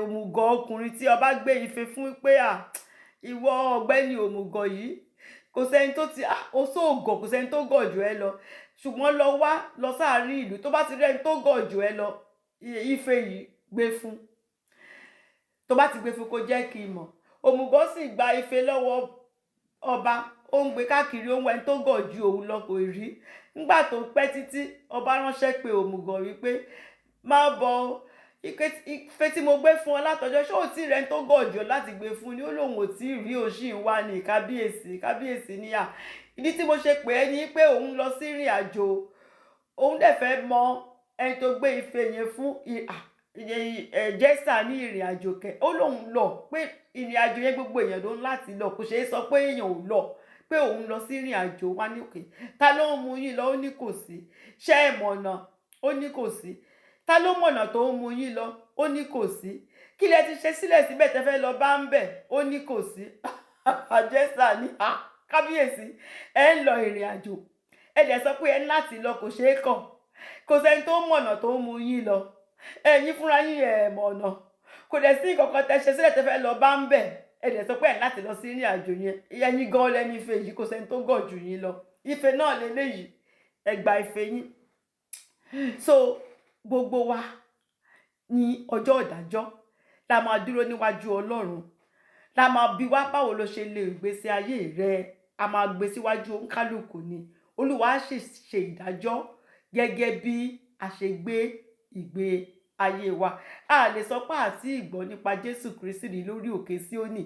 òmùgọ̀ ọkùnrin tí ọba gbé ife fún pé ìwọ ọ̀gbẹ́ni òmùgọ̀ yìí, kò sẹ́ni tó ti ó sóògọ̀, kò sẹ́ni tó gọ̀ jù ẹ lọ, ṣùgbọ́n lọ sáàárín ìlú, tó bá ti rí ẹni tó gọ̀ jù ẹ lọ, ife yìí gbé fún. Tó bá ti gbé fún kó jẹ́ kí n mọ̀. Òmùgọ̀ sì gba ife lọ́wọ́ ọba, ó ń gbé káàkiri, ó ń wẹ́n tó gọ̀ ju òun lọ kò rí. Nígbà tó pẹ́ títí, ọba ránṣẹ́ pé òmùgọ̀ wípé má bọ̀, ife tí mo gbé fún ọ látọjọ́, ṣé ò tí rẹ̀ tó gọ̀ jù láti gbé fún ni? Ó lóun ò tí rí, ó sì ń wá ní kábíyèsí níyà. Ìdí tí mo ṣe pè é ní pé òun lọ sí ìrìn àjò, òun dẹ̀ fẹ́ mọ ẹni tó gbé ife yẹn fún Jésà ní ìrìn àjò kẹ. Ó lóun lọ pé ìrìn àjò yẹn gbogbo èèyàn ló ń láti lọ, kò ṣeé sọ pé èèyàn ò lọ, pé òun lọ sí ìrìn àjò wá ní òkè. Ta ló ń mú yín lọ? Ó ní kò sí. Ṣé ẹ mọ̀nà? Ó ní kò sí. Ta ló mọ̀nà tó ń mú yín lọ? Ó ní kò sí. Kí lẹ ti ṣe sílẹ̀ síbẹ̀ tẹ́ fẹ́ lọ bá ń bẹ̀? Ó ní kò sí. Jésà ní kábíyèsí, ẹ ń lọ ìrìn àjò, ẹ dẹ̀ sọ pé ẹ ní láti lọ, kò ṣeé kàn. Kò sẹ́ni tó mọ̀nà tó ń mú yín lọ. Ẹ̀yin fúnra yín ẹ mọ̀nà. Kò dẹ̀ sí nǹkan kan tẹ́ ṣe sílẹ̀ tẹ́ fẹ́ lọ bá ń bẹ̀. Ẹ dẹ̀ sọ pé ẹ ní láti lọ sí ìrìn àjò yẹn. Ẹ̀yin gan lẹ́ni ife yìí, kò sẹ́ni tó gọ̀ jù yín lọ. Ife náà leléyìí, ẹ gba ife yín. So gbogbo wa ní ọjọ́ ìdájọ́ la máa dúró níwájú Ọlọ́run, la máa bi wá báwo ló ṣe lè ìgbésí ayé rẹ, a máa gbé síwájú oníkálùkù ni. Olúwa á sì ṣe ìdájọ́ gẹ́gẹ́ bí a ṣe gbé ìgbé ayé wa. A lè sọ pé àti ìgbọ́ nípa Jésù Kristi rí lórí òkè Síónì,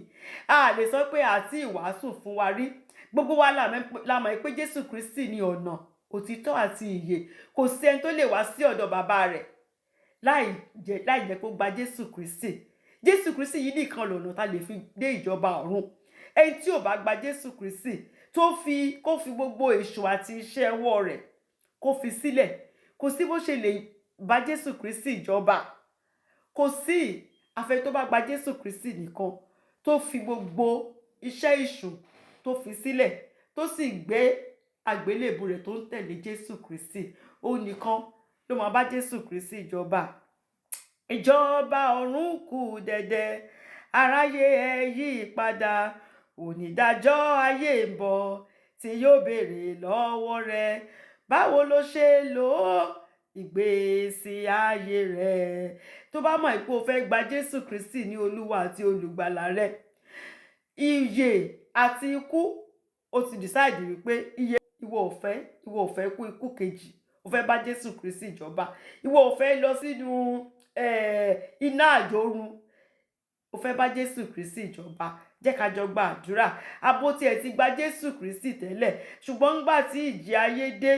a lè sọ pé àti ìwàásù fún wa rí. Gbogbo wa la mọ̀ pé Jésù Kristi ni ọ̀nà, òtítọ́ àti ìyè. Kò sí ẹni tó lè wá sí ọ̀dọ̀ bàbá rẹ̀ láì jẹ́ kó gba Jésù Kristi. Jésù Kristi yìí nìkan lọ̀nà tá lè fi dé ìjọba ọ̀run. Ẹni tí ò bá gba Jésù Kristi kó fi gbogbo èṣù àti iṣẹ́ ọwọ́ rẹ̀ kó fi sílẹ̀, kò sí bó ṣe lè bá Jésù Kristi jọba. Kò sí, àfẹ́ tó bá gba Jésù Kristi nìkan tó fi gbogbo iṣẹ́ èṣù tó fi sílẹ̀, tó sì gbé àgbélébù rẹ̀ tó ń tẹ̀lé Jésù Kristi, ó nìkan ló máa bá Jésù Kristi jọba. Ìjọba ọ̀run kù dẹ̀dẹ̀, aráyé ẹ yí padà, onídàájọ́ ayé ń bọ̀ tí yóò béèrè lọ́wọ́ rẹ, báwo ló ṣe lò ó ìgbésí ayé rẹ. Tó bá mọ̀ pé o fẹ́ gba Jésù Kristi ní Olúwa àti olùgbàlà rẹ, ìyè àti ikú, o ti decide wípé ìwọ ò fẹ́ kú ikú kejì, o fẹ́ bá Jésù Kristi jọba. Ìwọ ò fẹ́ lọ sínú iná àjórun, o fẹ́ bá Jésù Kristi jọba. Jẹ́ ká jọ gba àdúrà. Abo tiẹ̀ ti gba Jésù Kristi tẹ́lẹ̀, ṣùgbọ́n nígbà tí ìjì ayé dé,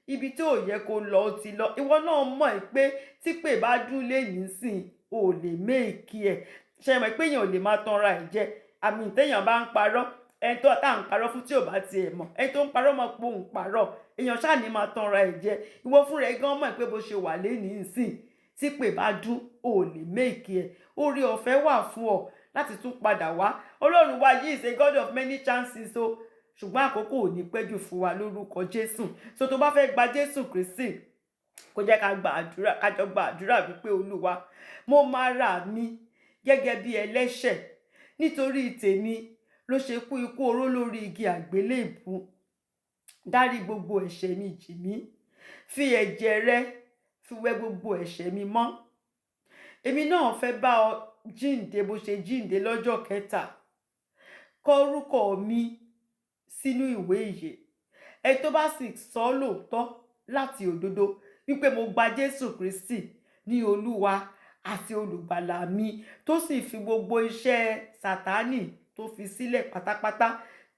ibi tí ò yẹ kó lọ ó ti lọ. Ìwọ náà mọ̀ pé tí pè bá dún lénìí sìn, ò lè méèkì ẹ̀. Ṣé mọ̀ pé èèyàn ò lè máa tanra ẹ̀ jẹ? Àmì téèyàn bá ń parọ́, ẹni tó tá ń parọ́ fún tí ò bá tiẹ̀ mọ̀, ẹni tó ń parọ́ mọ̀ pé òun parọ́, èèyàn ṣáà ní máa tanra ẹ̀ jẹ. Ìwọ fúnra ẹ gan mọ̀ pé bó ṣe wà lénìí sìn, tí pè bá dún, ò lè méèkì ẹ̀. Oore ọ̀fẹ́ wà fún ọ láti tún padà wá. Ọlọ́run wa yìí is a God of many chances o, ṣùgbọ́n àkókò ò ní pẹ́ jù fún wa lórúkọ Jésù. So tó bá fẹ́ gba Jésù Kristi, kó jẹ́ ká jọ gba àdúrà wípé Olúwa, mo máa rà mí gẹ́gẹ́ bí ẹlẹ́ṣẹ̀, nítorí tèmi ló ṣe kú ikú oró lórí igi àgbélébùú. Dárí gbogbo ẹ̀ṣẹ̀ mi jì mí, fi ẹ̀jẹ̀ rẹ fi wẹ gbogbo ẹ̀ṣẹ̀ mi mọ́. Èmi náà fẹ́ bá ọ jíǹde bó ṣe jíǹde lọ́jọ́ kẹta. Kọ orúkọ mi sínú ìwé ìyè. Ẹni tó bá sì sọ lóòótọ́ láti òdodo wípé mo gba Jésù Kristi ní Olúwa àti olùgbàlà mi, tó sì fi gbogbo iṣẹ́ Sátánì tó fi sílẹ̀ pátápátá,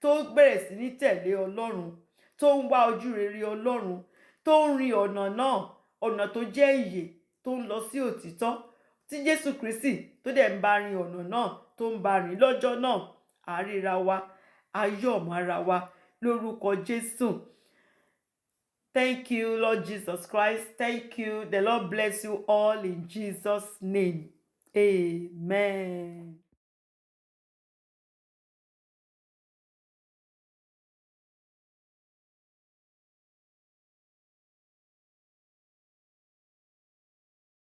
tó bẹ̀rẹ̀ sí ní tẹ̀lé Ọlọ́run, tó ń wá ojú rere Ọlọ́run, tó ń rin ọ̀nà náà, ọ̀nà tó jẹ́ ìyè, tó ń lọ sí òtítọ́, tí Jésù Kristi tó dẹ̀ ń bá rin ọ̀nà náà, tó ń bá rìn lọ́jọ́ náà, àríra wa, ayọ̀ mára wa lórúkọ Jésù. Thank you, Lord Jesus Christ. Thank you. The Lord bless you all in Jesus' name. Amen.